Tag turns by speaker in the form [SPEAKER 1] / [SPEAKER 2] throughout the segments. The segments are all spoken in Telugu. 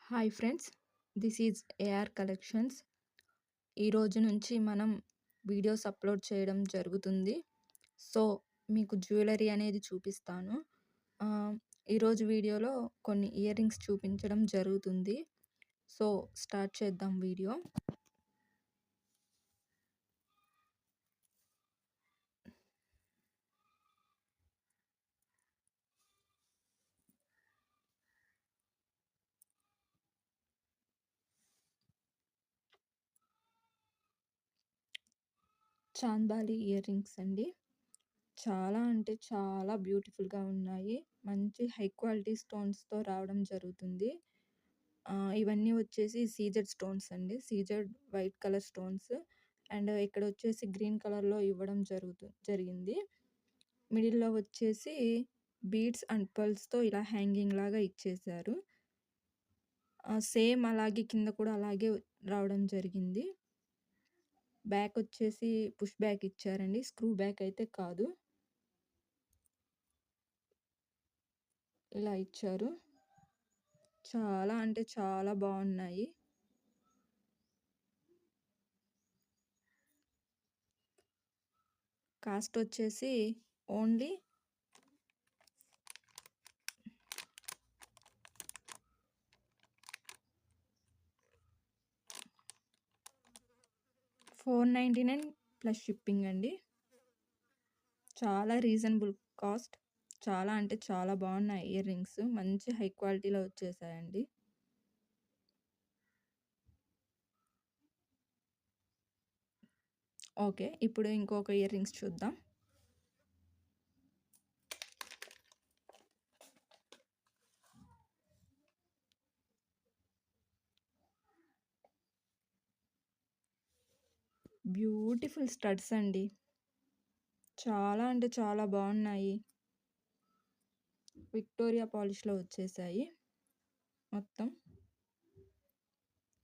[SPEAKER 1] Hi friends, this is AR collections. ఈరోజు నుంచి మనం వీడియోస్ అప్లోడ్ చేయడం జరుగుతుంది. సో మీకు జ్యువెలరీ అనేది చూపిస్తాను. ఆ, ఈరోజు వీడియోలో కొన్ని ఇయర్ రింగ్స్ చూపించడం జరుగుతుంది. సో స్టార్ట్ చేద్దాం వీడియో. చాందాలి ఇయర్ రింగ్స్ అండి. చాలా అంటే చాలా బ్యూటిఫుల్గా ఉన్నాయి. మంచి హై క్వాలిటీ స్టోన్స్తో రావడం జరుగుతుంది. ఇవన్నీ వచ్చేసి సీజెడ్ స్టోన్స్ అండి. CZ white colour stones and ఇక్కడ వచ్చేసి గ్రీన్ కలర్లో ఇవ్వడం జరిగింది. మిడిల్లో వచ్చేసి బీడ్స్ అండ్ పర్ల్స్తో ఇలా హ్యాంగింగ్ లాగా ఇచ్చేసారు. సేమ్ అలాగే కింద కూడా అలాగే రావడం జరిగింది. బ్యాక్ వచ్చేసి పుష్ బ్యాక్ ఇచ్చారండి, స్క్రూ బ్యాక్ అయితే కాదు. ఇలా ఇచ్చారు. చాలా అంటే చాలా బాగున్నాయి. కాస్ట్ వచ్చేసి ఓన్లీ $499 ప్లస్ షిప్పింగ్ అండి. చాలా రీజనబుల్ కాస్ట్. చాలా అంటే చాలా బాగున్నాయి ఇయర్ రింగ్స్. మంచి హై క్వాలిటీలో వచ్చేసాయండి. ఓకే, ఇప్పుడు ఇంకొక ఇయర్ రింగ్స్ చూద్దాం. బ్యూటిఫుల్ స్టడ్స్ అండి. చాలా అంటే చాలా బాగున్నాయి. విక్టోరియా పాలిష్లో వచ్చేసాయి మొత్తం.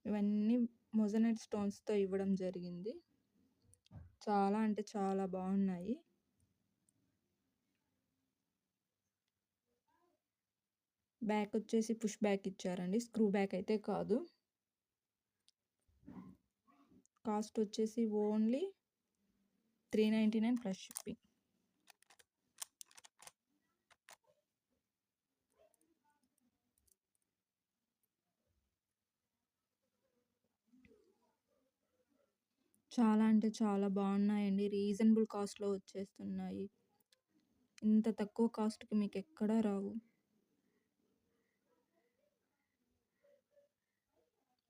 [SPEAKER 1] ఇవన్నీ మొజనైట్ స్టోన్స్తో ఇవ్వడం జరిగింది. చాలా అంటే చాలా బాగున్నాయి. బ్యాక్ వచ్చేసి పుష్ బ్యాక్ ఇచ్చారండి, స్క్రూ బ్యాక్ అయితే కాదు. కాస్ట్ వచ్చేసి ఓన్లీ $399 ప్లస్ షిప్పింగ్. చాలా అంటే చాలా బాగున్నాయండి. రీజనబుల్ కాస్ట్లో వచ్చేస్తున్నాయి. ఇంత తక్కువ కాస్ట్కి మీకు ఎక్కడా రావు.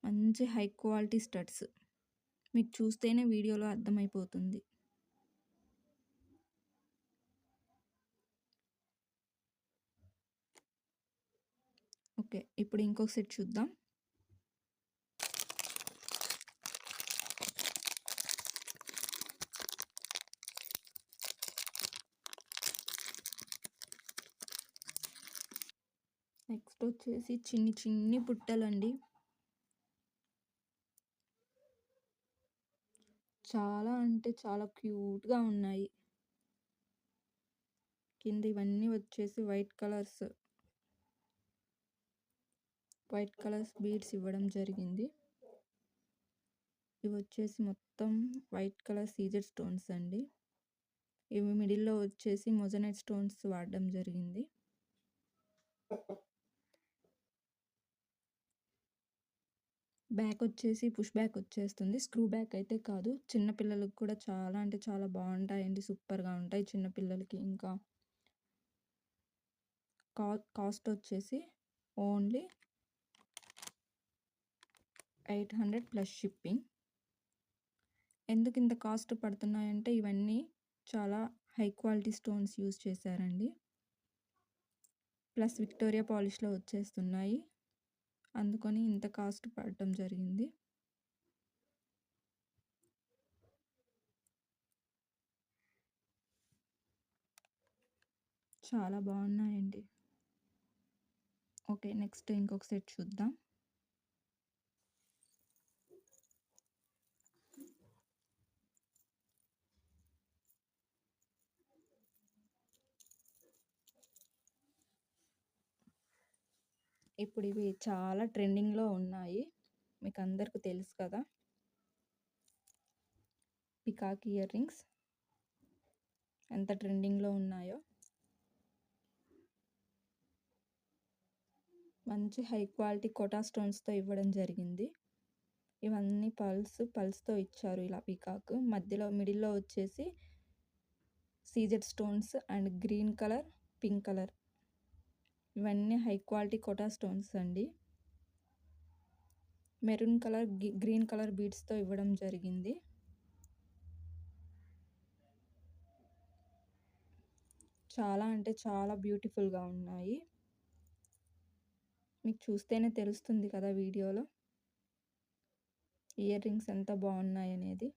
[SPEAKER 1] మంచి హై క్వాలిటీ స్టడ్స్. మీకు చూస్తేనే వీడియోలో అర్థమైపోతుంది. ఓకే, ఇప్పుడు ఇంకొక సెట్ చూద్దాం. నెక్స్ట్ వచ్చేసి చిన్ని చిన్ని పుట్టలండి. చాలా అంటే చాలా క్యూట్గా ఉన్నాయి. కింద ఇవన్నీ వచ్చేసి వైట్ కలర్స్ బీడ్స్ ఇవ్వడం జరిగింది. ఇవి వచ్చేసి మొత్తం వైట్ కలర్ సీజెడ్ స్టోన్స్ అండి. ఇవి మిడిల్లో వచ్చేసి మొజనైట్ స్టోన్స్ వాడడం జరిగింది. బ్యాక్ వచ్చేసి పుష్ బ్యాక్ వచ్చేస్తుంది, స్క్రూ బ్యాక్ అయితే కాదు. చిన్నపిల్లలకు కూడా చాలా అంటే చాలా బాగుంటాయండి, సూపర్గా ఉంటాయి చిన్నపిల్లలకి. ఇంకా కాస్ట్ వచ్చేసి ఓన్లీ $800 ప్లస్ షిప్పింగ్. ఎందుకు ఇంత కాస్ట్ పడుతున్నాయంటే ఇవన్నీ చాలా హై క్వాలిటీ స్టోన్స్ యూజ్ చేశారండి. ప్లస్ విక్టోరియా పాలిష్లో వచ్చేస్తున్నాయి, అందుకని ఇంత కాస్ట్ పడటం జరిగింది. చాలా బాగున్నాయండి. ఓకే, నెక్స్ట్ ఇంకొక సెట్ చూద్దాం. ఇప్పుడు ఇవి చాలా ట్రెండింగ్‌లో ఉన్నాయి. మీకందరికి తెలుసు కదా! పికాక్ ఇయర్ రింగ్స్ ఎంత ట్రెండింగ్‌లో ఉన్నాయో. మంచి హై క్వాలిటీ కోటా స్టోన్స్‌తో ఇవ్వడం జరిగింది. ఇవన్నీ పల్స్‌తో ఇచ్చారు ఇలా పీకాక్. మధ్యలో మిడిల్‌లో వచ్చేసి CZ stones and green colour, pink colour. ఇవన్నీ హై క్వాలిటీ కోటా స్టోన్స్ అండి. మెరూన్ కలర్, గ్రీన్ కలర్ బీడ్స్‌తో ఇవ్వడం జరిగింది. చాలా అంటే చాలా బ్యూటిఫుల్‌గా ఉన్నాయి. మీకు చూస్తేనే తెలుస్తుంది కదా వీడియోలో. ఇయర్ రింగ్స్ ఎంత బాగున్నాయనేది.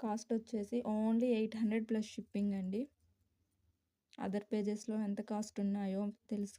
[SPEAKER 1] కాస్ట్ వచ్చేసి ఓన్లీ 800 ప్లస్ షిప్పింగ్ అండి. అదర్ పేజెస్‌లో ఎంత కాస్ట్ ఉన్నాయో తెలుసు